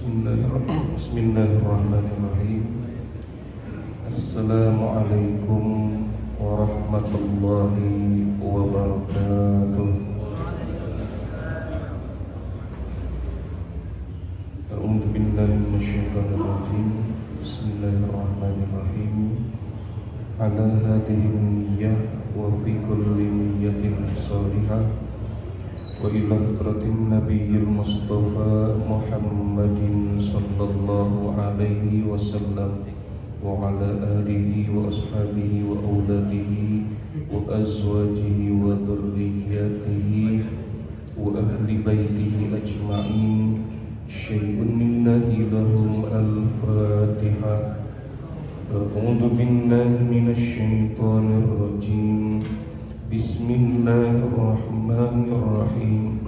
Bismillahirrahmanirrahim. Assalamualaikum warahmatullahi wabarakatuh. A'udzu billahi minasyaitonir rajim. Bismillahirrahmanirrahim. Ala hadhihi niyyah wa fi kulli niyyatin shalihah wa ila hadratin nabiyil mustafa Muhammadin sallallahu alaihi wasallam wa ala alihi wa ashabihi wa auladihi wa azwajihi wa dhurriyyatihi wa ahli baitihi ajma'in. Syai'un lillahi lahum al-Fatihah. A'udzu billahi minasy syaithanir rajim. Bismillahirrahmanirrahim.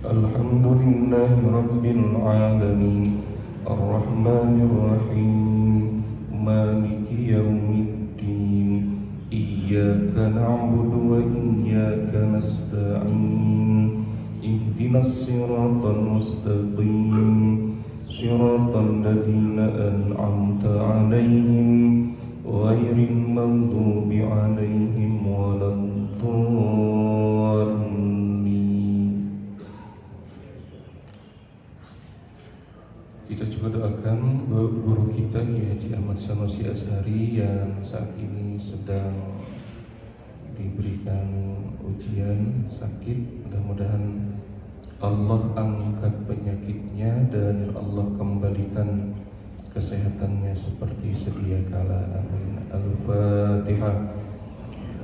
Alhamdulillahi rabbil alamin. Ar-Rahmanir Rahim. Maliki yaumiddin. Iyyaka na'budu wa iyyaka nasta'in. Ihdinas siratal mustaqim. Siratal ladzina an'amta 'alaihim ghairil maghdubi 'alaihim waladdallin. Kita juga doakan guru kita Kiai Haji Ahmad Sanusi Azhari yang saat ini sedang diberikan ujian sakit. Mudah-mudahan Allah angkat penyakitnya dan Allah kembalikan kesehatannya seperti sedia kala. Amin. Al-Fatihah.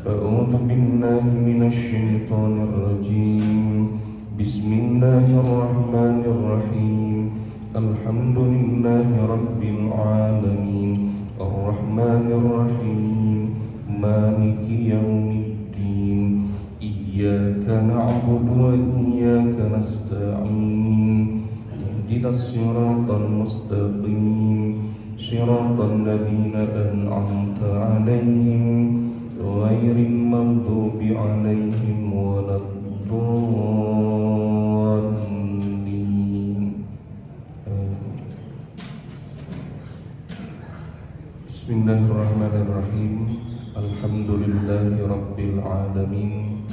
A'udzu billahi minasy syaithanir rajim. Bismillahirrahmanirrahim. Alhamdulillahi rabbil alamin. Ar-Rahmanir Rahim. Maliki yaumiddin. Iyyaka na'budu wa iyyaka nasta'in. Ihdinas siratal mustaqim. Siratal ladzina an'amta 'alaihim ghairil maghdubi 'alaihim waladdallin. Bismillahirrahmanirrahim. Alhamdulillahi rabbil alamin.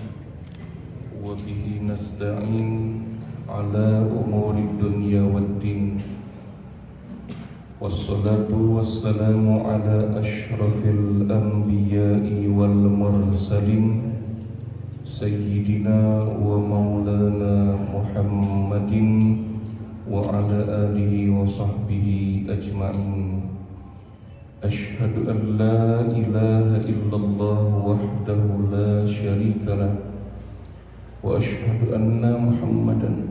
Wa bihi nasta'in ala umuri dunya waddin. Wassalatu wassalamu ala ashrafil anbiya'i wal mursalin sayyidina wa maulana Muhammadin wa ala alihi wa sahbihi ajma'in. Ashhadu an la ilaha illallah wahdahu la syarika lah wa ashhadu anna Muhammadan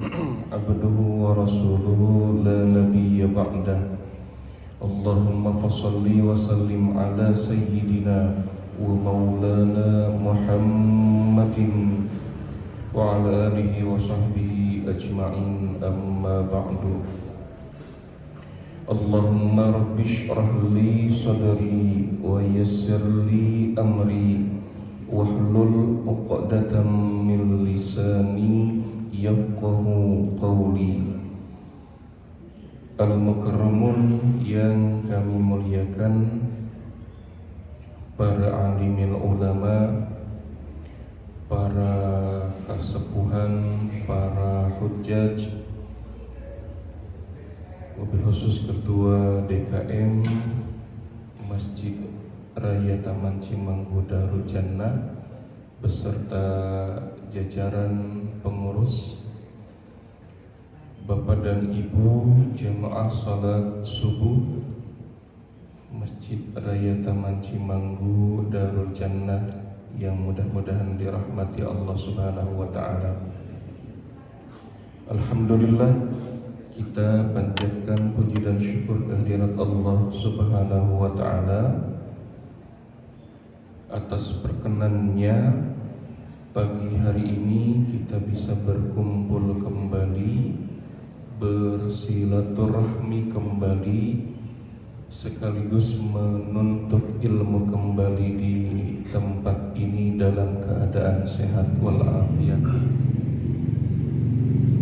abduhu wa rasuluhu la nabiyya ba'dah. Allahumma fassalli wa sallim ala sayyidina wa maulana Muhammadin wa ala alihi wa sahbihi ajma'in. Amma ba'du. Allahumma rabbi shrah li sadri wa yassir li amri wahlul 'uqdatam min lisani yafqahu qawli. Al-mukarramun yang kami muliakan, para alimil ulama, para kasepuhan, para hujjaj, wabil khusus Ketua DKM Masjid Raya Taman Cimanggu Darul Jannah beserta jajaran pengurus, Bapak dan Ibu jemaah salat subuh Masjid Raya Taman Cimanggu Darul Jannah yang mudah-mudahan dirahmati Allah Subhanahu wa taala. Alhamdulillah, kita panjatkan puji dan syukur kehadirat Allah Subhanahu wa taala atas perkenannya pagi hari ini kita bisa berkumpul kembali, bersilaturahmi kembali, sekaligus menuntut ilmu kembali di tempat ini dalam keadaan sehat walafiat.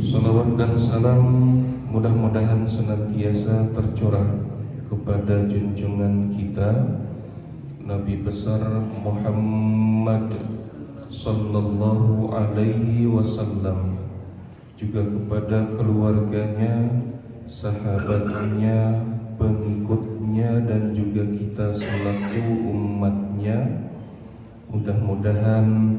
Salawat dan salam mudah-mudahan senantiasa tercurah kepada junjungan kita Nabi besar Muhammad sallallahu alaihi wasallam, juga kepada keluarganya, sahabatnya, pengikutnya, dan juga kita selaku umatnya. Mudah-mudahan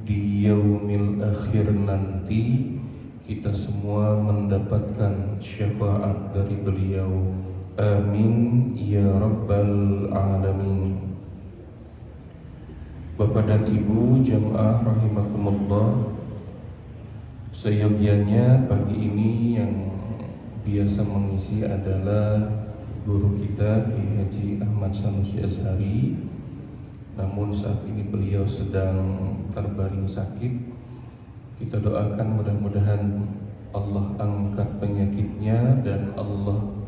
di yaumil akhir nanti kita semua mendapatkan syafaat dari beliau. Amin ya rabbal alamin. Bapak dan Ibu jamaah rahimakumullah, seyogianya pagi ini yang biasa mengisi adalah guru kita Kiai Haji Ahmad Sanusi Azhari. Namun saat ini beliau sedang terbaring sakit. Kita doakan mudah-mudahan Allah angkat penyakitnya dan Allah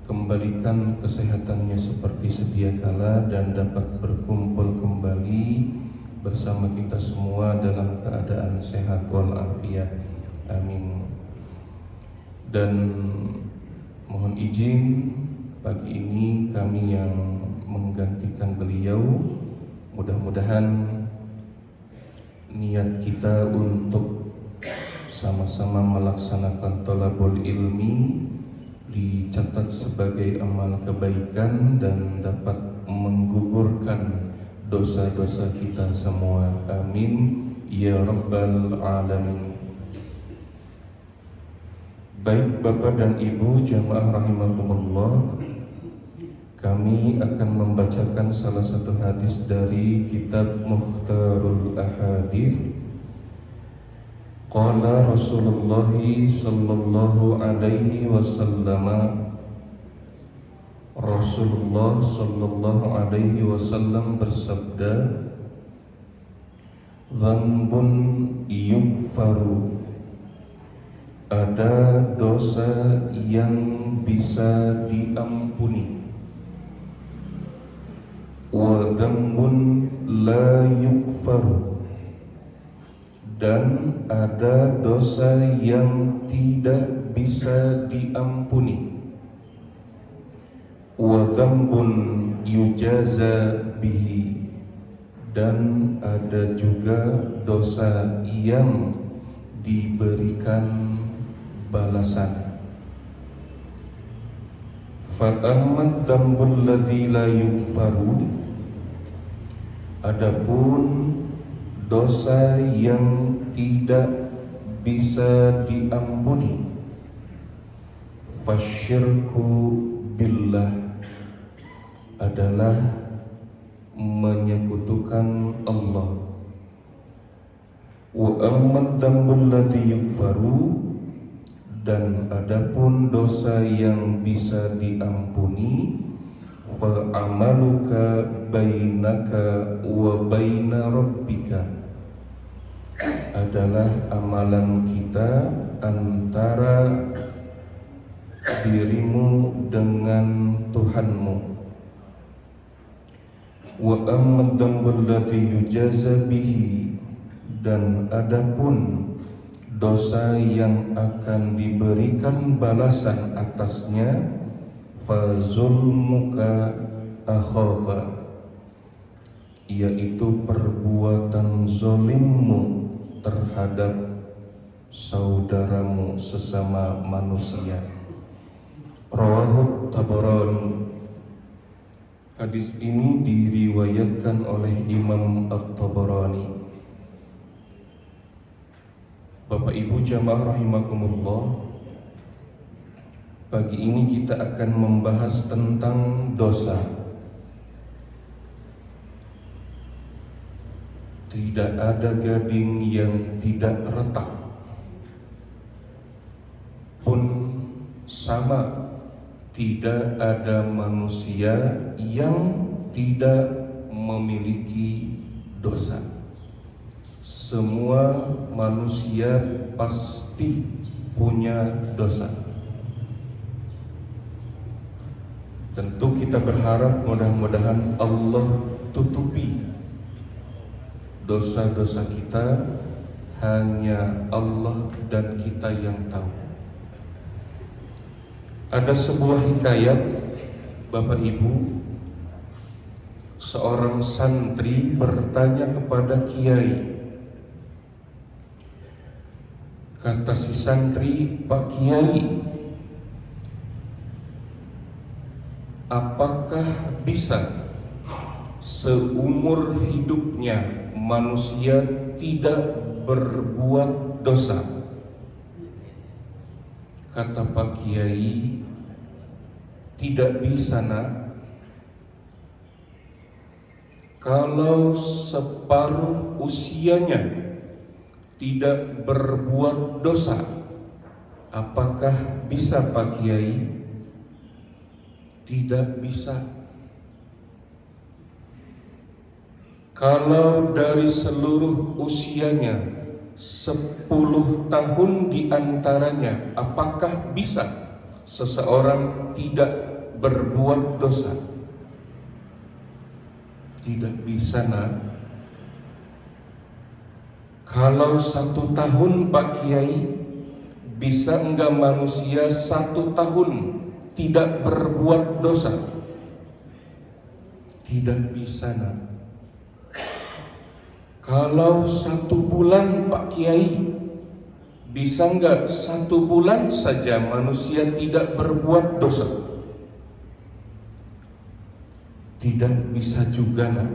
kembalikan kesehatannya seperti sedia kala dan dapat berkumpul kembali bersama kita semua dalam keadaan sehat walafiat. Amin. Dan mohon izin pagi ini kami yang menggantikan beliau, mudah-mudahan niat kita untuk sama-sama melaksanakan thalabul ilmi dicatat sebagai amal kebaikan dan dapat menggugurkan dosa-dosa kita semua. Amin ya rabbal alamin. Baik Bapak dan Ibu jamaah rahimakumullah, kami akan membacakan salah satu hadis dari kitab Mukhtarul Ahadits. Qala Rasulullah sallallahu alaihi wasallam, Rasulullah sallallahu alaihi wasallam bersabda, "Dzambun yughfaru", ada dosa yang bisa diampuni, "wa dzambun la yughfaru", dan ada dosa yang tidak bisa diampuni, wa dzambun yujaza bihi, dan ada juga dosa yang diberikan balasan. Fa amma dzambul ladzi la yughfaru, adapun dosa yang tidak bisa diampuni, fasyirku billah, adalah menyekutukan Allah. Wa amma dzambul ladzi yughfaru, dan adapun dosa yang bisa diampuni, fa amaluka bainaka wa baina rabbika, adalah amalan kita antara dirimu dengan Tuhanmu. Wa amma dzambul ladzi yujaza bihi, dan adapun dosa yang akan diberikan balasan atasnya, fa zulmuka akhaka, yaitu perbuatan zolimmu terhadap saudaramu sesama manusia. Rawahu Tabarani. Hadis ini diriwayatkan oleh Imam At-Tabarani. Bapak Ibu jamaah rahimakumullah, pagi ini kita akan membahas tentang dosa. Tidak ada gading yang tidak retak, pun sama tidak ada manusia yang tidak memiliki dosa. Semua manusia pasti punya dosa. Tentu kita berharap mudah-mudahan Allah tutupi dosa-dosa kita, hanya Allah dan kita yang tahu. Ada sebuah hikayat, Bapak Ibu. Seorang santri bertanya kepada kiai. Kata si santri, "Pak Kiai, apakah bisa seumur hidupnya manusia tidak berbuat dosa?" Kata Pak Kiai, "Tidak bisa, nak. Kalau separuh usianya tidak berbuat dosa, apakah bisa, Pak Kiai?" Tidak bisa. Kalau dari seluruh usianya 10 tahun diantaranya, apakah bisa seseorang tidak berbuat dosa? Tidak bisa, nak. Kalau 1 tahun, Pak Kiai, bisa enggak manusia 1 tahun tidak berbuat dosa? Tidak bisa, nak. Kalau 1 bulan, Pak Kiai, bisa enggak 1 bulan saja manusia tidak berbuat dosa? Tidak bisa juga, nak.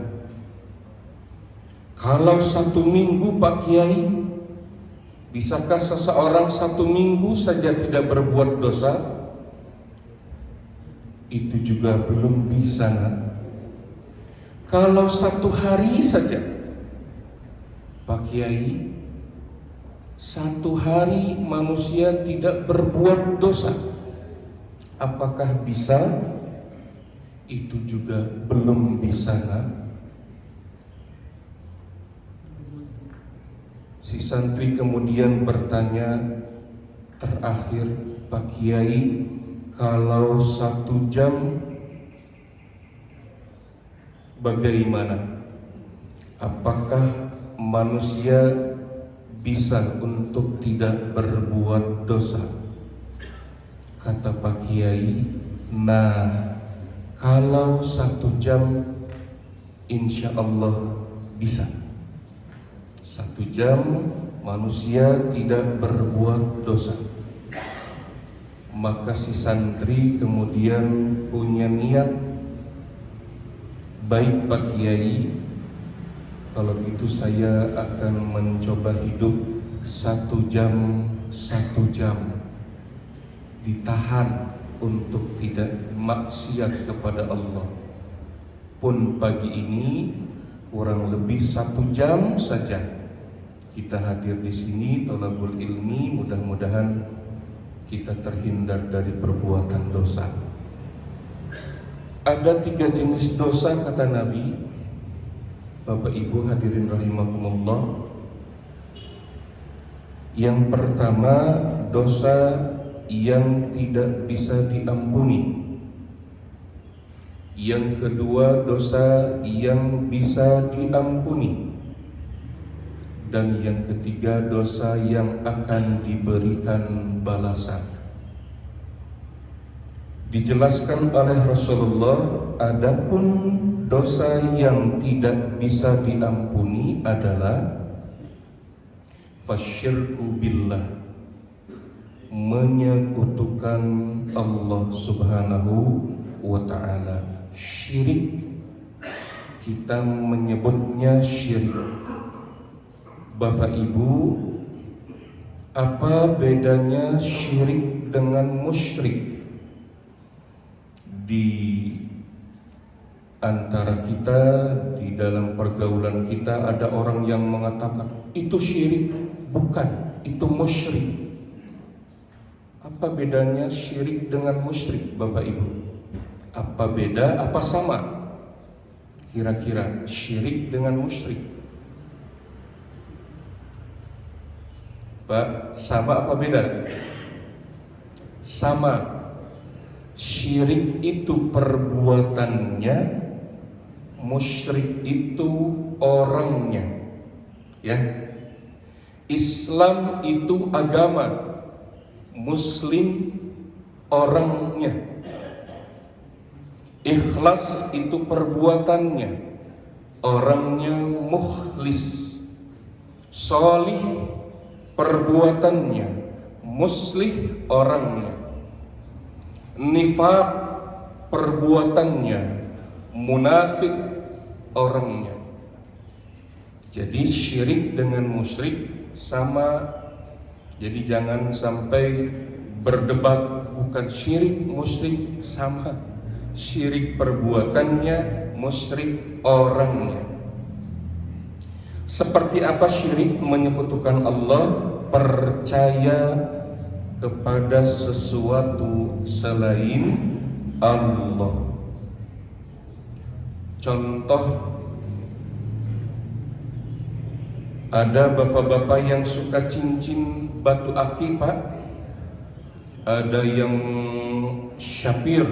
Kalau 1 minggu, Pak Kiai, bisakah seseorang 1 minggu saja tidak berbuat dosa? Itu juga belum bisa, nak. Kalau 1 hari saja, Pak Kiai, 1 hari manusia tidak berbuat dosa, apakah bisa? Itu juga belum bisa, nak. Si santri kemudian bertanya terakhir, "Pak Kiai, kalau 1 jam bagaimana? Apakah manusia bisa untuk tidak berbuat dosa?" Kata Pak Kiai, "Nah, kalau 1 jam insya Allah bisa. 1 jam manusia tidak berbuat dosa." Maka si santri kemudian punya niat, "Baik, Pak Kiai, kalau gitu saya akan mencoba hidup 1 jam, 1 jam, ditahan untuk tidak maksiat kepada Allah. Pun pagi ini kurang lebih 1 jam saja kita hadir di sini thalabul ilmi, mudah-mudahan kita terhindar dari perbuatan dosa." Ada 3 jenis dosa, kata Nabi. Bapak Ibu hadirin rahimakumullah. Yang pertama, dosa yang tidak bisa diampuni. Yang kedua, dosa yang bisa diampuni. Dan yang ketiga, dosa yang akan diberikan balasan. Dijelaskan oleh Rasulullah, adapun dosa yang tidak bisa diampuni adalah fasyirku billah, menyekutukan Allah Subhanahu wa ta'ala. Syirik, kita menyebutnya syirik. Bapak Ibu, apa bedanya syirik dengan musyrik? Di antara kita, di dalam pergaulan kita, ada orang yang mengatakan itu syirik. Bukan, itu musyrik. Apa bedanya syirik dengan musyrik, Bapak Ibu? Apa beda, apa sama? Kira-kira syirik dengan musyrik, Pak, sama apa beda? Sama. Syirik itu perbuatannya, musyrik itu orangnya. Ya. Islam itu agama, Muslim orangnya. Ikhlas itu perbuatannya, orangnya mukhlis. Sholih perbuatannya, muslih orangnya. Nifaq perbuatannya, munafik orangnya. Jadi syirik dengan musyrik sama. Jadi jangan sampai berdebat, bukan syirik musyrik sama. Syirik perbuatannya, musyrik orangnya. Seperti apa syirik? Menyekutukan Allah, percaya kepada sesuatu selain Allah. Contoh, ada bapak-bapak yang suka cincin batu akik, Pak. Ada yang syapir,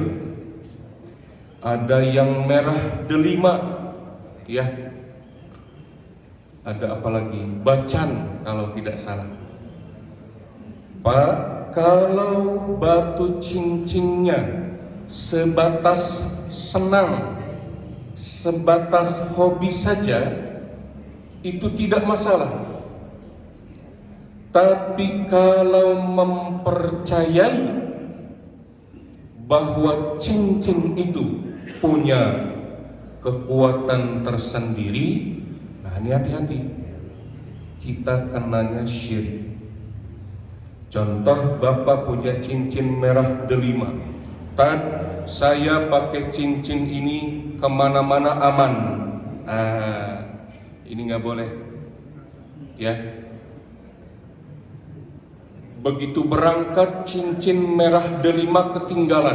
ada yang merah delima, ya. Ada apa lagi? Bacan kalau tidak salah. Pak, kalau batu cincinnya sebatas senang, sebatas hobi saja, itu tidak masalah. Tapi kalau mempercayai bahwa cincin itu punya kekuatan tersendiri, nah ini hati-hati, kita kenanya syirik. Contoh, bapak punya cincin merah delima. Tad, saya pakai cincin ini kemana-mana aman. Ini nggak boleh, ya. Begitu berangkat cincin merah delima ketinggalan,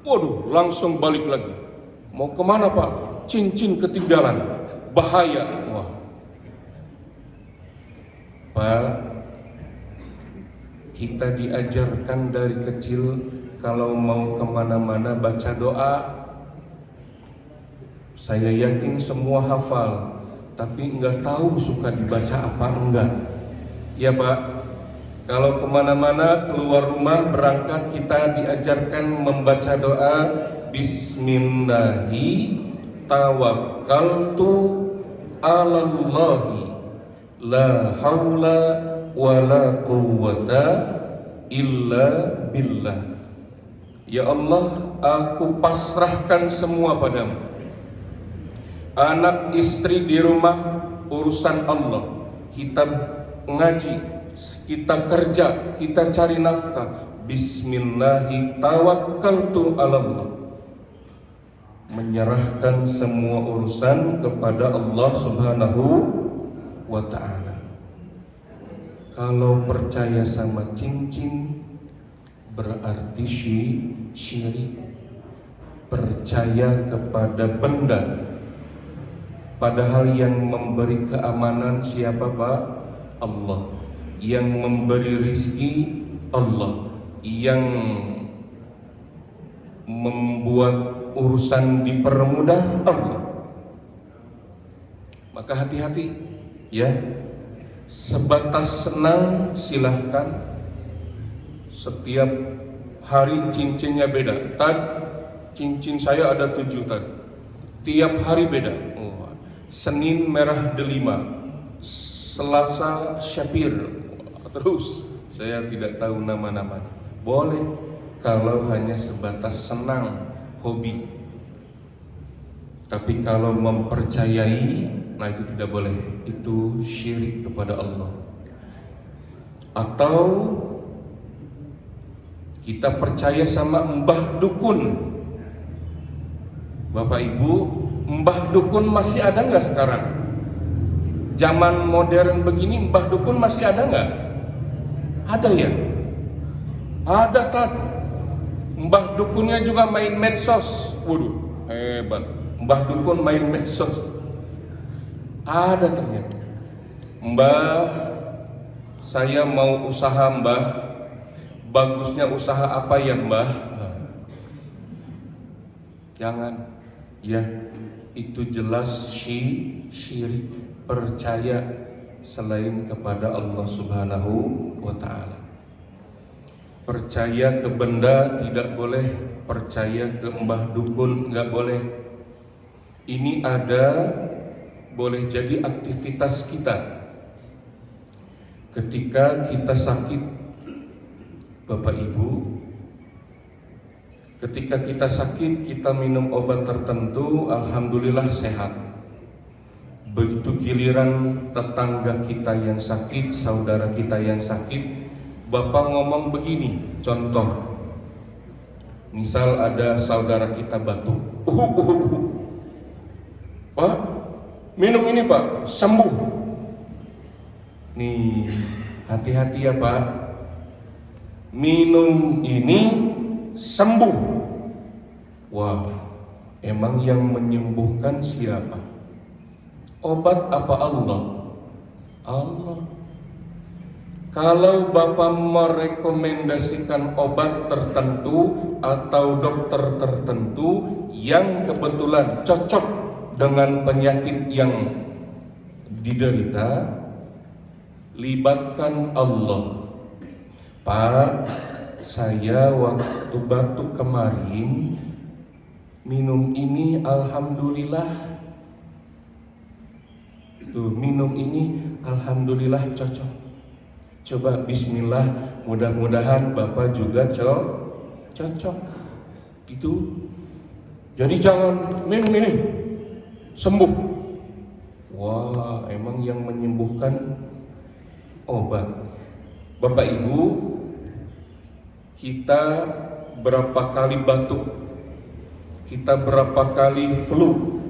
waduh, langsung balik lagi. Mau kemana, Pak? Cincin ketinggalan, bahaya. Wah, Pak, kita diajarkan dari kecil kalau mau kemana-mana baca doa. Saya yakin semua hafal, tapi nggak tahu suka dibaca apa enggak. Ya Pak, kalau kemana-mana keluar rumah berangkat kita diajarkan membaca doa Bismillahi tawakkaltu alallahi la haula wala quwwata illa billah. Ya Allah, aku pasrahkan semua padamu. Anak istri di rumah urusan Allah. Kita ngaji, kita kerja, kita cari nafkah. Bismillahi tawakkaltu alallah. Menyerahkan semua urusan kepada Allah Subhanahu wa ta'ala. Kalau percaya sama cincin berarti syirik. Percaya kepada benda, padahal yang memberi keamanan siapa, Pak? Allah. Yang memberi rizki Allah. Yang membuat urusan dipermudah Allah. Maka hati-hati, ya. Sebatas senang silahkan. Setiap hari cincinnya beda. Tad, cincin saya ada 7 tad. Tiap hari beda. Senin merah delima, Selasa syapir. Terus saya tidak tahu nama-nama. Boleh kalau hanya sebatas senang, hobi. Tapi kalau mempercayai, nah itu tidak boleh. Itu syirik kepada Allah. Atau kita percaya sama mbah dukun. Bapak Ibu, mbah dukun masih ada nggak sekarang? Zaman modern begini, mbah dukun masih ada nggak? Ada ya? Ada tak? Mbah dukunnya juga main medsos. Waduh, hebat. Mbah dukun main medsos. Ada ternyata. Mbah, saya mau usaha mbah. Bagusnya usaha apa ya mbah? Jangan, ya, itu jelas syirik, percaya selain kepada Allah Subhanahu wa ta'ala. Percaya ke benda tidak boleh, percaya ke mbah dukun nggak boleh. Ini ada boleh jadi aktivitas kita ketika kita sakit, Bapak Ibu. Ketika kita sakit, kita minum obat tertentu, alhamdulillah sehat. Begitu giliran tetangga kita yang sakit, saudara kita yang sakit, Bapak ngomong begini, contoh, misal ada saudara kita batuk, Pak, minum ini Pak, sembuh. Nih, hati-hati ya Pak, minum ini sembuh. Wah, emang yang menyembuhkan siapa? Obat apa Allah? Allah. Kalau Bapak merekomendasikan obat tertentu atau dokter tertentu yang kebetulan cocok dengan penyakit yang diderita, libatkan Allah. Pak, saya waktu batuk kemarin minum ini alhamdulillah. Tuh, minum ini alhamdulillah cocok. Coba bismillah, mudah-mudahan Bapak juga cocok. Itu. Jadi jangan minum ini sembuh. Wah, emang yang menyembuhkan obat. Bapak Ibu, kita berapa kali batuk, kita berapa kali flu,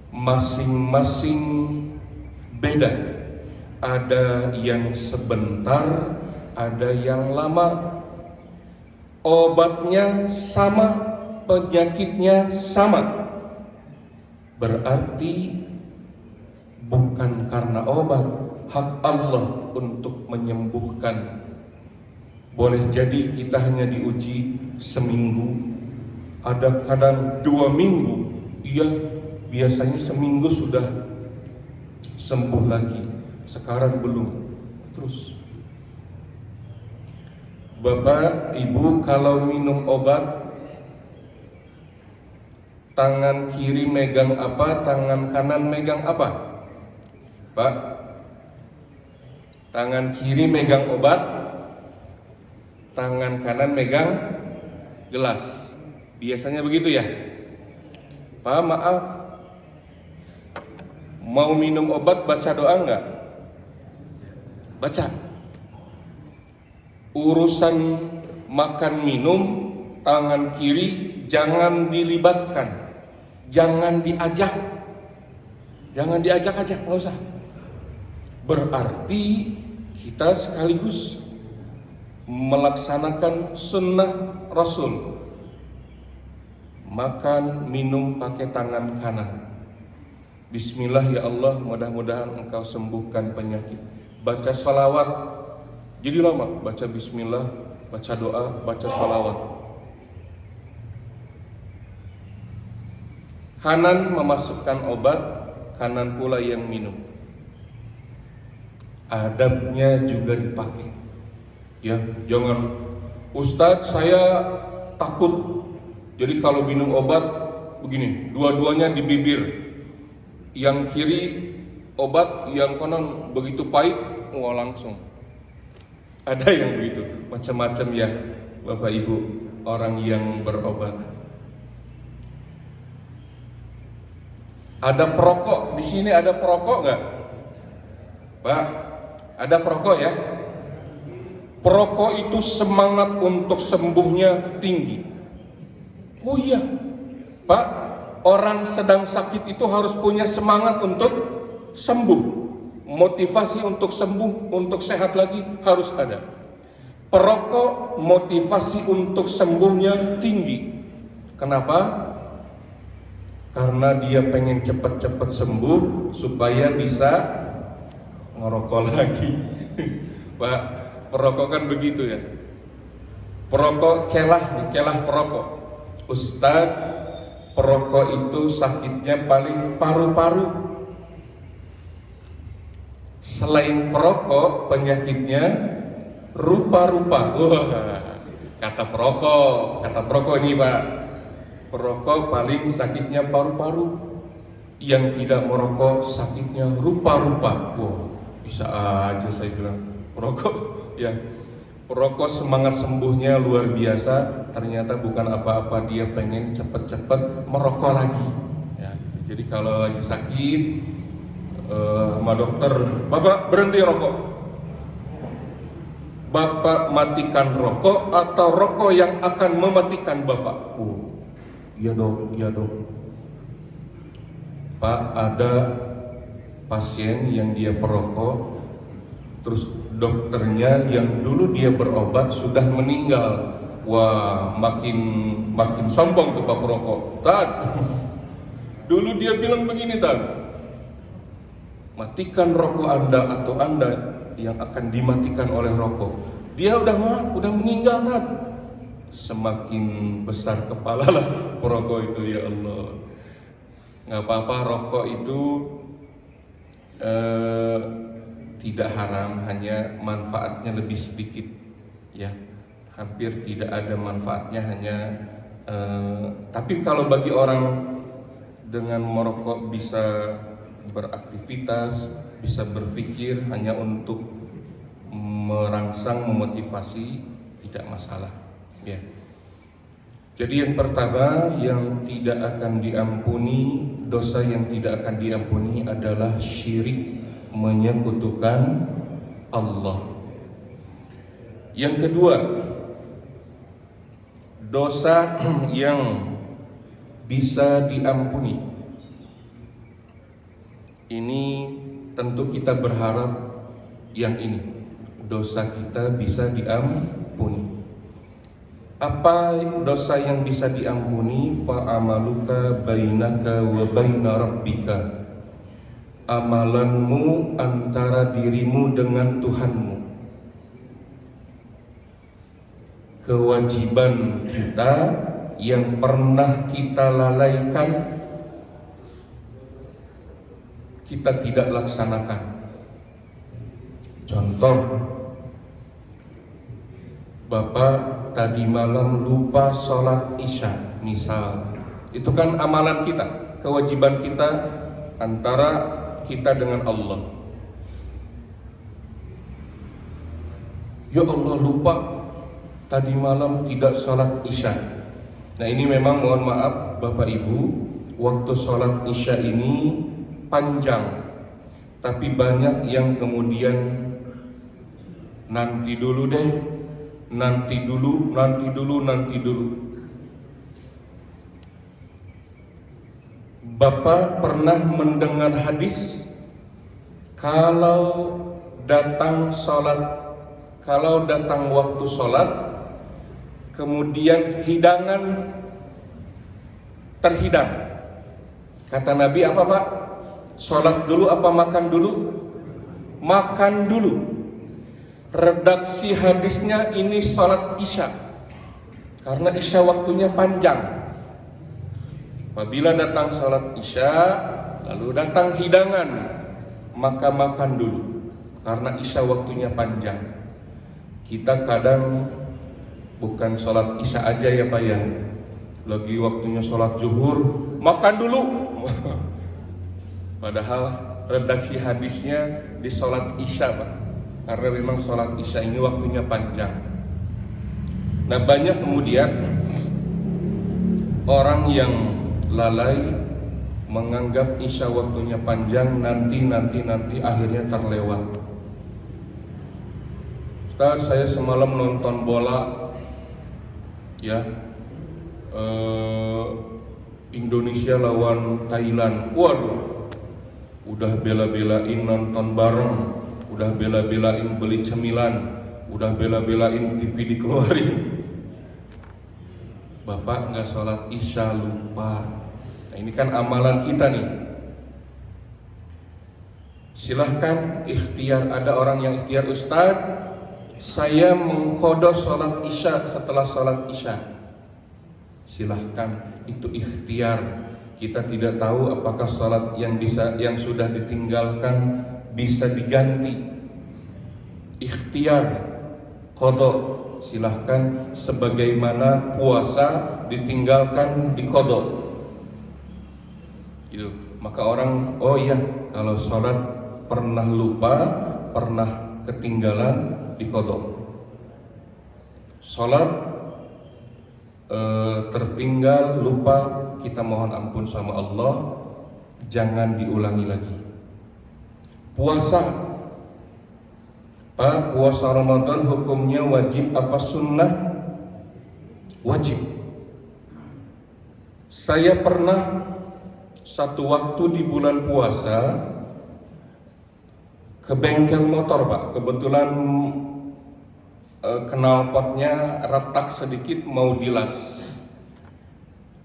masing-masing beda. Ada yang sebentar, ada yang lama. Obatnya sama, penyakitnya sama. Berarti bukan karena obat, hak Allah untuk menyembuhkan. Boleh jadi kita hanya diuji seminggu, ada kadang 2 minggu. Iya, biasanya seminggu sudah sembuh lagi, sekarang belum. Terus Bapak Ibu kalau minum obat, tangan kiri megang apa, tangan kanan megang apa? Pak, tangan kiri megang obat, tangan kanan megang gelas. Biasanya begitu ya? Pak, maaf, mau minum obat baca doa enggak? Baca. Urusan makan minum, tangan kiri jangan dilibatkan, jangan diajak aja, nggak usah. Berarti kita sekaligus melaksanakan sunnah Rasul, makan minum pakai tangan kanan. Bismillah ya Allah, mudah-mudahan Engkau sembuhkan penyakit. Baca salawat, jadi lama baca bismillah, baca doa, baca salawat. Kanan memasukkan obat, kanan pula yang minum. Adabnya juga dipakai. Ya, jangan Ustadz saya takut, jadi kalau minum obat begini, dua-duanya di bibir, yang kiri obat, yang kanan begitu pahit, wah langsung. Ada yang begitu, macam-macam ya Bapak Ibu, orang yang berobat. Ada perokok di sini, ada perokok nggak? Pak, ada perokok ya? Perokok itu semangat untuk sembuhnya tinggi. Oh iya, Pak, orang sedang sakit itu harus punya semangat untuk sembuh. Motivasi untuk sembuh, untuk sehat lagi harus ada. Perokok motivasi untuk sembuhnya tinggi. Kenapa? Karena dia pengen cepat-cepat sembuh supaya bisa ngerokok lagi. Pak, perokok kan begitu ya. Perokok kelah perokok. Ustadz, perokok itu sakitnya paling paru-paru. Selain perokok, penyakitnya rupa-rupa. Wah, kata perokok ini Pak. Perokok paling sakitnya paru-paru, yang tidak merokok sakitnya rupa-rupa. Wow, bisa aja saya bilang perokok ya. Perokok semangat sembuhnya luar biasa, ternyata bukan apa-apa, dia pengen cepet-cepet merokok lagi ya. Jadi kalau lagi sakit sama dokter, Bapak berhenti rokok, Bapak matikan rokok atau rokok yang akan mematikan Bapak? Iya dok. Pak, ada pasien yang dia perokok, terus dokternya yang dulu dia berobat sudah meninggal. Wah, makin sombong tuh Pak perokok. Dulu dia bilang begini matikan rokok Anda atau Anda yang akan dimatikan oleh rokok. Dia udah meninggal Semakin besar kepala lah perokok itu, ya Allah. Nggak apa-apa, rokok itu tidak haram, hanya manfaatnya lebih sedikit ya, hampir tidak ada manfaatnya, hanya tapi kalau bagi orang dengan merokok bisa beraktivitas, bisa berpikir hanya untuk merangsang, memotivasi, tidak masalah ya. Jadi yang pertama yang tidak akan diampuni, dosa yang tidak akan diampuni adalah syirik, menyekutukan Allah. Yang kedua, dosa yang bisa diampuni. Ini tentu kita berharap yang ini, dosa kita bisa diampuni. Apa dosa yang bisa diampuni? Fa'amaluka bainaka wa baina rabbika. Amalanmu antara dirimu dengan Tuhanmu. Kewajiban kita yang pernah kita lalaikan, kita tidak laksanakan. Contoh, Bapak tadi malam lupa sholat isya misal, itu kan amalan kita, kewajiban kita antara kita dengan Allah. Ya Allah, lupa tadi malam tidak sholat isya. Nah ini memang mohon maaf Bapak Ibu, waktu sholat isya ini panjang, tapi banyak yang kemudian nanti dulu deh, nanti dulu. Bapak pernah mendengar hadis kalau datang waktu sholat, kemudian hidangan terhidang, kata Nabi apa Pak? Sholat dulu apa makan dulu? Makan dulu. Redaksi hadisnya ini sholat isya, karena isya waktunya panjang. Apabila datang sholat isya, lalu datang hidangan, maka makan dulu, karena isya waktunya panjang. Kita kadang bukan sholat isya aja ya Pak ya, lagi waktunya sholat zuhur, makan dulu. Padahal redaksi hadisnya di sholat isya Pak, karena memang sholat isya ini waktunya panjang. Nah banyak kemudian orang yang lalai menganggap isya waktunya panjang, nanti akhirnya terlewat. Ustaz, saya semalam nonton bola ya, Indonesia lawan Thailand. Waduh, udah bela-belain nonton bareng, udah bela-belain beli cemilan, udah bela-belain TV dikeluarin. Bapak nggak sholat isya, lupa. Nah ini kan amalan kita nih. Silahkan ikhtiar, ada orang yang ikhtiar, Ustaz saya mengqadha sholat isya setelah sholat isya. Silahkan, itu ikhtiar. Kita tidak tahu apakah sholat yang sudah ditinggalkan bisa diganti. Ikhtiar. qada, silahkan sebagaimana puasa ditinggalkan di qada. Gitu. Maka orang, oh iya, kalau sholat pernah lupa, pernah ketinggalan di qada. Sholat tertinggal, lupa, kita mohon ampun sama Allah, jangan diulangi lagi. Puasa, Pak, puasa Ramadan hukumnya wajib apa sunnah? Wajib. Saya pernah satu waktu di bulan puasa ke bengkel motor, Pak. Kebetulan knalpotnya retak sedikit, mau dilas.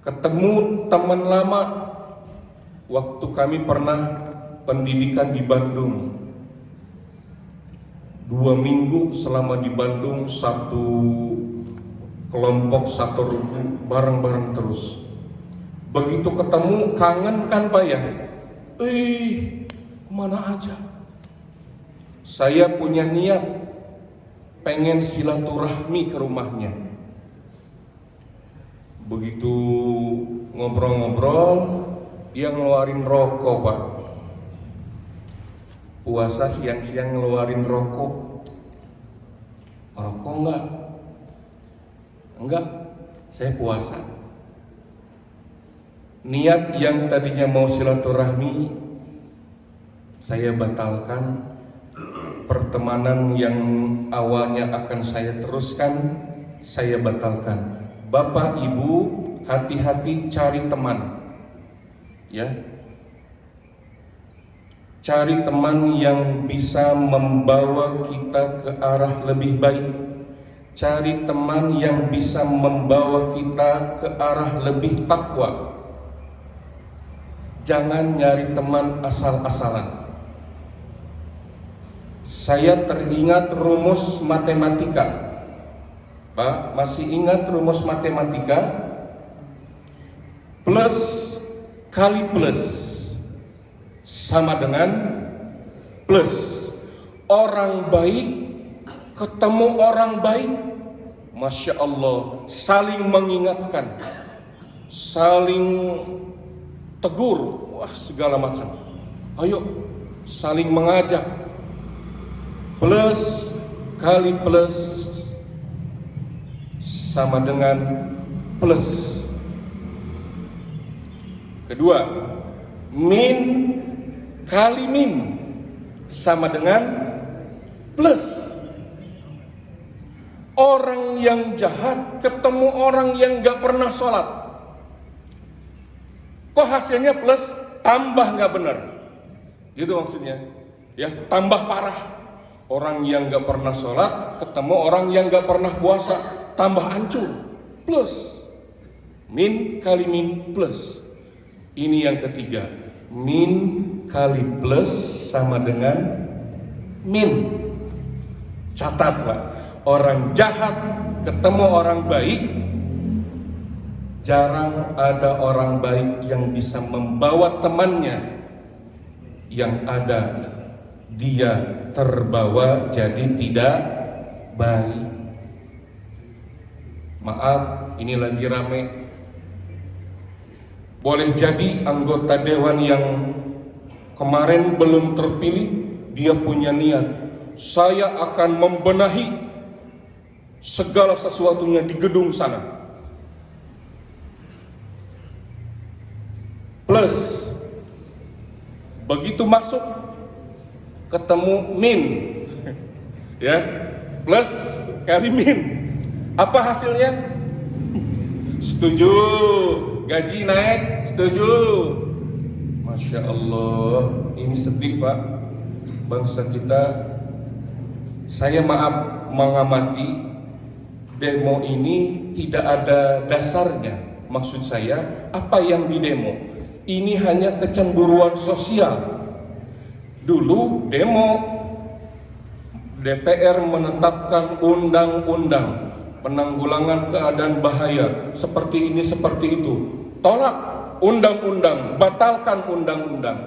Ketemu teman lama waktu kami pernah pendidikan di Bandung. 2 minggu selama di Bandung, satu kelompok, satu rukun, bareng-bareng terus. Begitu ketemu, kangen kan Pak ya? Kemana aja? Saya punya niat pengen silaturahmi ke rumahnya. Begitu ngobrol-ngobrol, dia ngeluarin rokok, Pak. Puasa siang-siang ngeluarin rokok. Rokok enggak? Enggak, saya puasa. Niat yang tadinya mau silaturahmi, saya batalkan. Pertemanan yang awalnya akan saya teruskan, saya batalkan. Bapak Ibu, hati-hati cari teman, ya. Cari teman yang bisa membawa kita ke arah lebih baik. Cari teman yang bisa membawa kita ke arah lebih takwa. Jangan nyari teman asal-asalan. Saya teringat rumus matematika. Pak, masih ingat rumus matematika? Plus kali plus sama dengan plus. Orang baik ketemu orang baik, Masya Allah, saling mengingatkan, saling tegur, wah segala macam. Ayo saling mengajak. Plus kali plus sama dengan plus. Kedua, min kali min sama dengan plus. Orang yang jahat ketemu orang yang gak pernah sholat, kok hasilnya plus, tambah gak benar. Gitu maksudnya, ya, tambah parah. Orang yang gak pernah sholat ketemu orang yang gak pernah puasa, tambah hancur. Plus, min kali min plus. Ini yang ketiga, min kali plus sama dengan min. Catat Pak, orang jahat ketemu orang baik, jarang ada orang baik yang bisa membawa temannya, yang ada dia terbawa jadi tidak baik. Maaf, ini lagi rame. Boleh jadi anggota dewan yang kemarin belum terpilih, dia punya niat, saya akan membenahi segala sesuatunya di gedung sana. Plus, begitu masuk ketemu min, ya, plus kali min, apa hasilnya? Setuju, gaji naik, setuju. Masya Allah, ini sedih Pak, bangsa kita. Saya maaf mengamati demo ini tidak ada dasarnya. Maksud saya, apa yang didemo? Ini hanya kecemburuan sosial. Dulu demo, DPR menetapkan undang-undang penanggulangan keadaan bahaya seperti ini, seperti itu. Tolak undang-undang, batalkan undang-undang.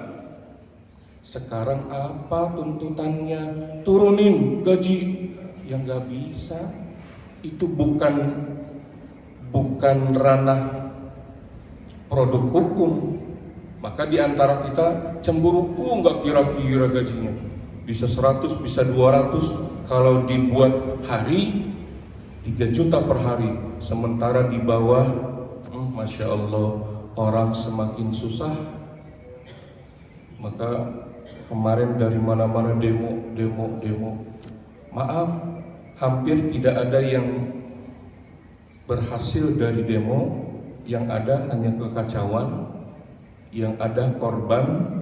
Sekarang apa tuntutannya? Turunin gaji yang nggak bisa. Itu bukan ranah produk hukum. Maka di antara kita cemburu, nggak kira-kira gajinya bisa 100, bisa 200. Kalau dibuat hari 3 juta per hari, sementara di bawah, Masya Allah, orang semakin susah. Maka kemarin dari mana-mana demo. Maaf, hampir tidak ada yang berhasil dari demo. Yang ada hanya kekacauan, yang ada korban,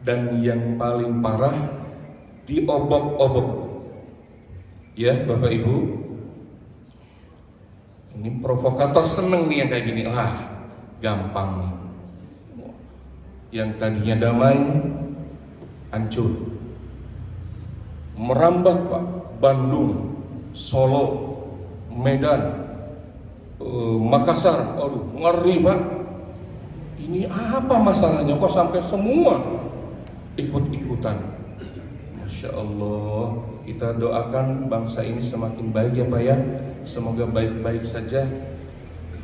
dan yang paling parah diobok-obok. Ya Bapak Ibu, ini provokator seneng nih yang kayak gini. Gampang nih. Yang tadinya damai hancur, merambat Pak, Bandung, Solo, Medan, Makassar. Aduh, ngeri Pak. Ini apa masalahnya kok sampai semua ikut-ikutan? Masya Allah, kita doakan bangsa ini semakin baik ya Pak ya. Semoga baik-baik saja.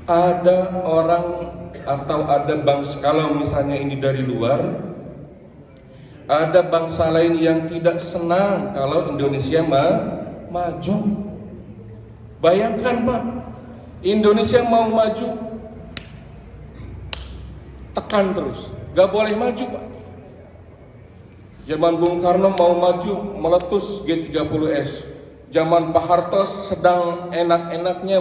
Ada orang atau ada bangsa, kalau misalnya ini dari luar, ada bangsa lain yang tidak senang kalau Indonesia maju. Bayangkan Pak, Indonesia mau maju, tekan terus, gak boleh maju Pak. Zaman Bung Karno mau maju, meletus G30S. Zaman Pak Harto sedang enak-enaknya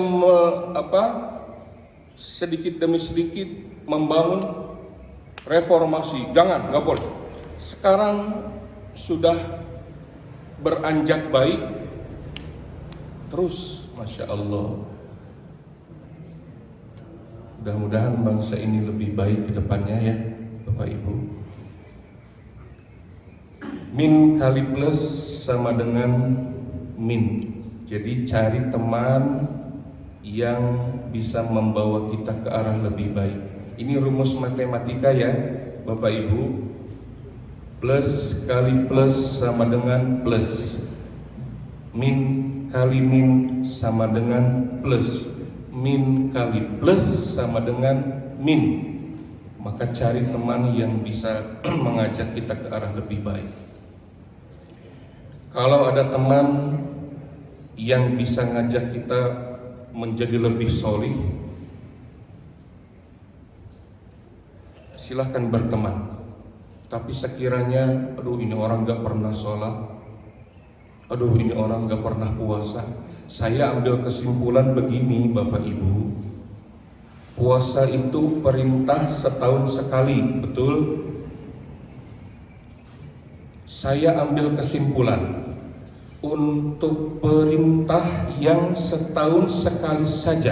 sedikit demi sedikit membangun reformasi. Jangan, gak boleh. Sekarang sudah beranjak baik, terus Masya Allah. Mudah-mudahan bangsa ini lebih baik ke depannya ya Bapak Ibu. Min kali plus sama dengan min. Jadi cari teman yang bisa membawa kita ke arah lebih baik. Ini rumus matematika ya Bapak Ibu. Plus kali plus sama dengan plus. Min kali min sama dengan plus. Min kali plus sama dengan min. Maka cari teman yang bisa mengajak kita ke arah lebih baik. Kalau ada teman yang bisa ngajak kita menjadi lebih solih, silahkan berteman. Tapi sekiranya, aduh ini orang gak pernah sholat, aduh ini orang gak pernah puasa, saya ambil kesimpulan begini Bapak Ibu, puasa itu perintah setahun sekali, betul? Saya ambil kesimpulan, untuk perintah yang setahun sekali saja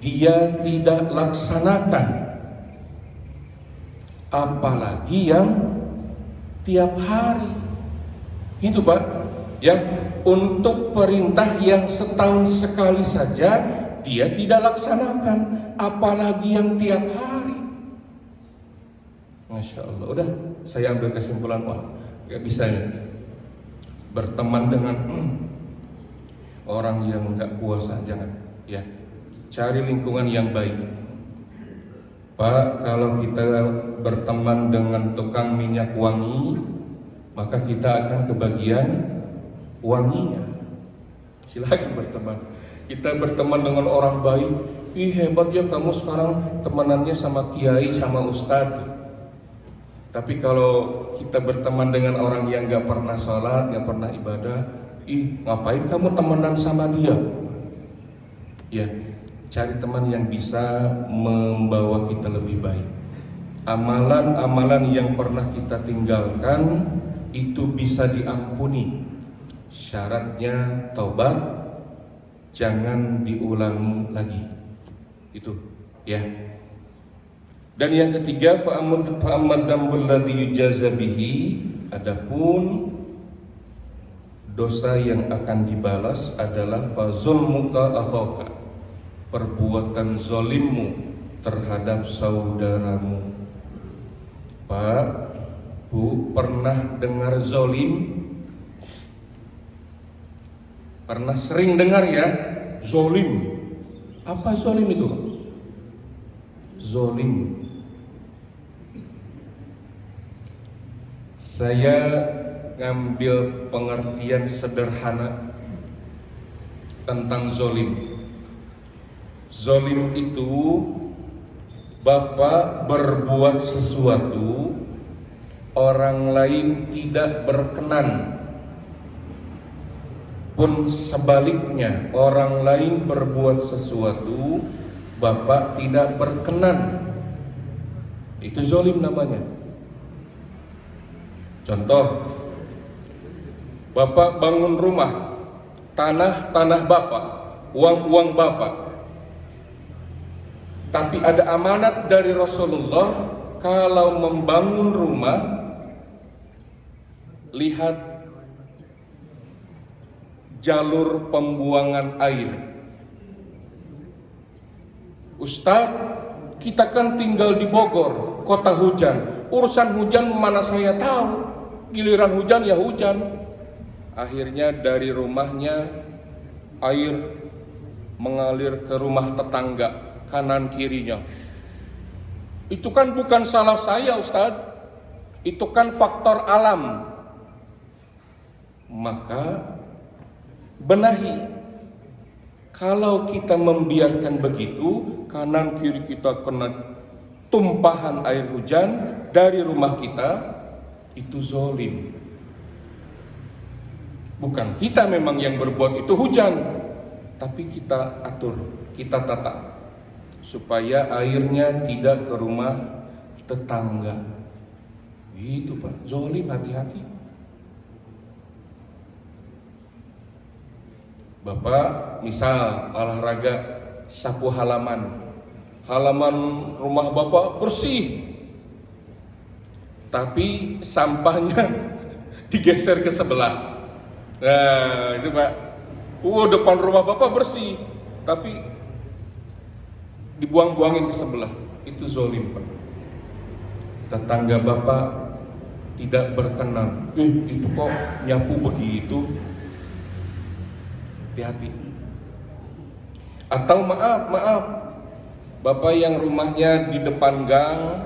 dia tidak laksanakan, apalagi yang tiap hari. Itu Pak ya, untuk perintah yang setahun sekali saja dia tidak laksanakan, apalagi yang tiap hari. Masya Allah. Udah, saya ambil kesimpulan, wah gak bisa ya berteman dengan orang yang nggak puasa, jangan ya. Cari lingkungan yang baik Pak. Kalau kita berteman dengan tukang minyak wangi, maka kita akan kebagian wanginya. Silakan berteman. Kita berteman dengan orang baik, ih hebat ya kamu sekarang temanannya sama kiai, sama ustadz. Tapi kalau kita berteman dengan orang yang gak pernah sholat, gak pernah ibadah, ih ngapain kamu temenan sama dia? Ya, cari teman yang bisa membawa kita lebih baik. Amalan-amalan yang pernah kita tinggalkan itu bisa diampuni. Syaratnya taubat, jangan diulangi lagi. Itu ya. Dan yang ketiga, fa'amad dzambul ladzi yujaza bihi, adapun dosa yang akan dibalas adalah fazulmuka akhaka, perbuatan zolimmu terhadap saudaramu. Pak, Bu, pernah dengar zolim? Pernah sering dengar ya, zolim. Apa zolim itu? Zolim. Saya ngambil pengertian sederhana tentang zolim. Zolim itu Bapak berbuat sesuatu orang lain tidak berkenan, pun sebaliknya orang lain berbuat sesuatu Bapak tidak berkenan, itu zolim namanya. Contoh, Bapak bangun rumah, tanah Bapak, uang Bapak. Tapi ada amanat dari Rasulullah, kalau membangun rumah, lihat jalur pembuangan air. Ustadz, kita kan tinggal di Bogor, kota hujan. Urusan hujan mana saya tahu, giliran hujan ya hujan. Akhirnya dari rumahnya air mengalir ke rumah tetangga, kanan kirinya. Itu kan bukan salah saya Ustadz, itu kan faktor alam. Maka benahi. Kalau kita membiarkan begitu, kanan kiri kita kena tumpahan air hujan dari rumah kita, itu zolim. Bukan kita memang yang berbuat itu hujan, tapi kita atur, kita tata supaya airnya tidak ke rumah tetangga. Gitu Pak, zolim, hati-hati. Bapak misal olahraga sapu halaman rumah Bapak bersih, tapi sampahnya digeser ke sebelah. Nah itu Pak, depan rumah Bapak bersih, tapi dibuang-buangin ke sebelah, itu zolim Pak. Tetangga Bapak tidak berkenan, itu kok nyapu begitu. Hati-hati. Atau maaf, Bapak yang rumahnya di depan gang,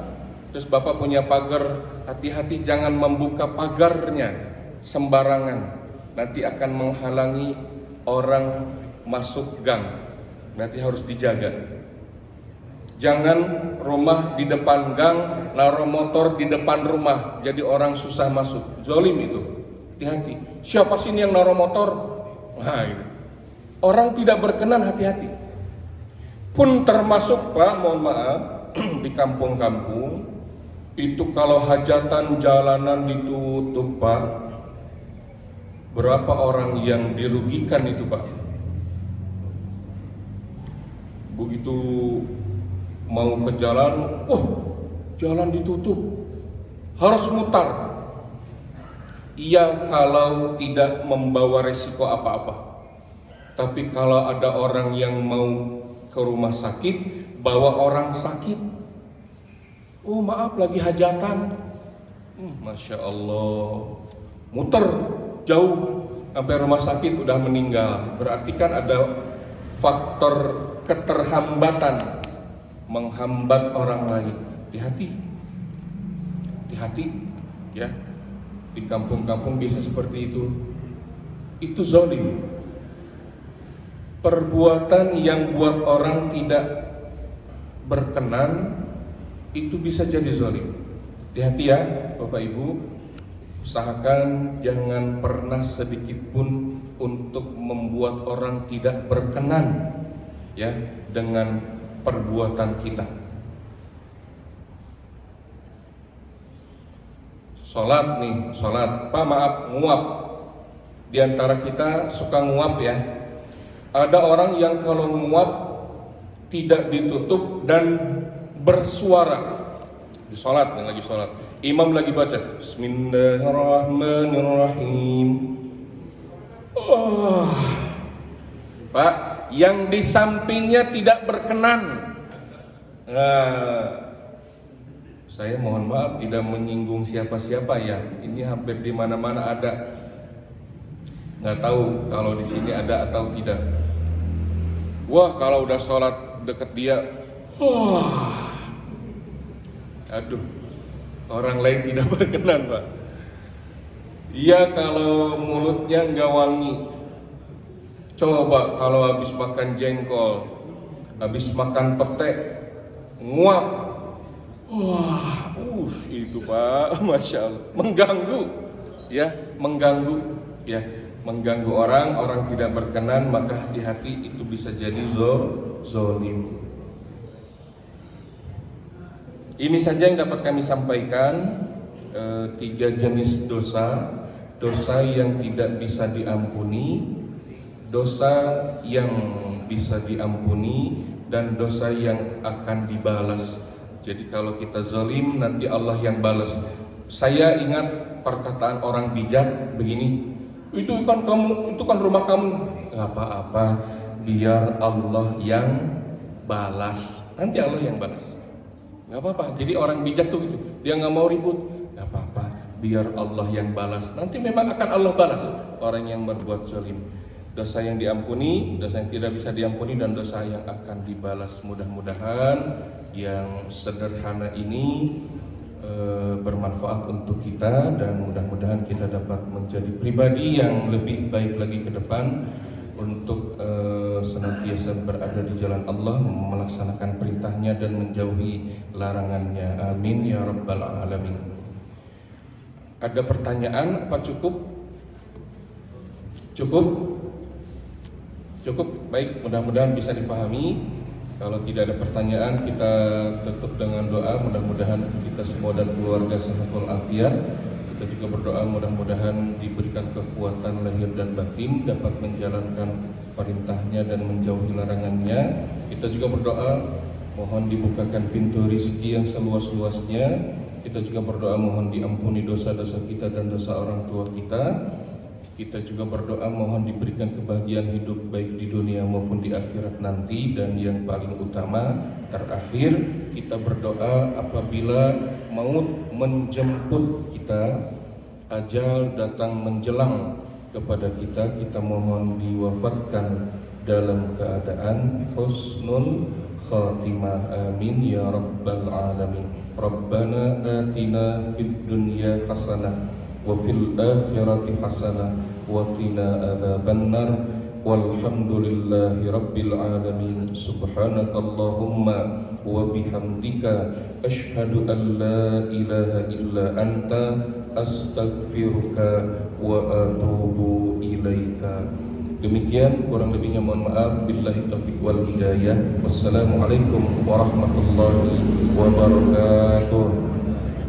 terus Bapak punya pagar, hati-hati jangan membuka pagarnya sembarangan, nanti akan menghalangi orang masuk gang, nanti harus dijaga. Jangan rumah di depan gang, naruh motor di depan rumah, jadi orang susah masuk, zolim itu. Hati-hati. Siapa sih ini yang naruh motor? Nah, itu. Orang tidak berkenan, hati-hati. Pun termasuk Pak, mohon maaf, di kampung-kampung itu kalau hajatan jalanan ditutup Pak, berapa orang yang dirugikan itu Pak? Begitu mau ke jalan, jalan ditutup, harus mutar. Iya kalau tidak membawa resiko apa-apa. Tapi kalau ada orang yang mau ke rumah sakit, bawa orang sakit, maaf lagi hajatan, Masya Allah, muter jauh sampai rumah sakit udah meninggal. Berarti kan ada faktor keterhambatan, menghambat orang lain. Hati-hati ya, di kampung-kampung bisa seperti itu zalim. Perbuatan yang buat orang tidak berkenan itu bisa jadi zalim. Hati-hati ya Bapak Ibu, usahakan jangan pernah sedikit pun untuk membuat orang tidak berkenan ya dengan perbuatan kita. Sholat, Pak maaf, nguap. Di antara kita suka nguap ya. Ada orang yang kalau nguap tidak ditutup dan bersuara di sholat, yang lagi sholat, imam lagi baca Bismillahirrahmanirrahim. Pak, yang di sampingnya tidak berkenan. Saya mohon maaf tidak menyinggung siapa-siapa ya. Ini hampir di mana-mana ada. Nggak tahu kalau di sini ada atau tidak. Wah, kalau udah sholat deket dia, wah, aduh, orang lain tidak berkenan, Pak. Iya, kalau mulutnya nggak wangi. Coba kalau habis makan jengkol, habis makan pete, nguap, wah, itu Pak, masya Allah, mengganggu, ya, mengganggu orang tidak berkenan, maka hati-hati itu bisa jadi zolim. Ini saja yang dapat kami sampaikan. 3 jenis dosa yang tidak bisa diampuni, dosa yang bisa diampuni, dan dosa yang akan dibalas. Jadi kalau kita zalim, nanti Allah yang balas. Saya ingat perkataan orang bijak begini, itu kan rumah kamu. Gak apa-apa, biar Allah yang balas. Nanti Allah yang balas. Gak apa-apa, jadi orang bijak tuh gitu, dia gak mau ribut. Gak apa-apa, biar Allah yang balas. Nanti memang akan Allah balas orang yang berbuat zalim. Dosa yang diampuni, dosa yang tidak bisa diampuni, dan dosa yang akan dibalas. Mudah-mudahan yang sederhana ini bermanfaat untuk kita, dan mudah-mudahan kita dapat menjadi pribadi yang lebih baik lagi ke depan untuk senantiasa berada di jalan Allah, melaksanakan perintahnya dan menjauhi larangannya. Amin ya rabbal alamin. Ada pertanyaan apa cukup? Cukup, baik, mudah-mudahan bisa dipahami. Kalau tidak ada pertanyaan, kita tutup dengan doa. Mudah-mudahan kita semua dan keluarga sehat walafiat. Kita juga berdoa mudah-mudahan diberikan kekuatan lahir dan batin, dapat menjalankan perintahnya dan menjauhi larangannya. Kita juga berdoa mohon dibukakan pintu rezeki yang seluas-luasnya. Kita juga berdoa mohon diampuni dosa-dosa kita dan dosa orang tua kita. Kita juga berdoa mohon diberikan kebahagiaan hidup baik di dunia maupun di akhirat nanti. Dan yang paling utama, terakhir, kita berdoa apabila maut menjemput kita, ajal datang menjelang kepada kita, kita mohon diwafatkan dalam keadaan husnul khatimah. Amin ya rabbal alamin. Rabbana atina fid dunya hasanah wa fil akhirati hasanah wa qina adzabannar. Walhamdulillahi rabbil alamin. Subhanakallahumma wa bihamdika asyhadu an la ilaha illa anta astaghfiruka wa atubu ilaika. Demikian, kurang lebihnya mohon maaf. Billahi taufiq wal hidayah. Wassalamualaikum warahmatullahi wabarakatuh.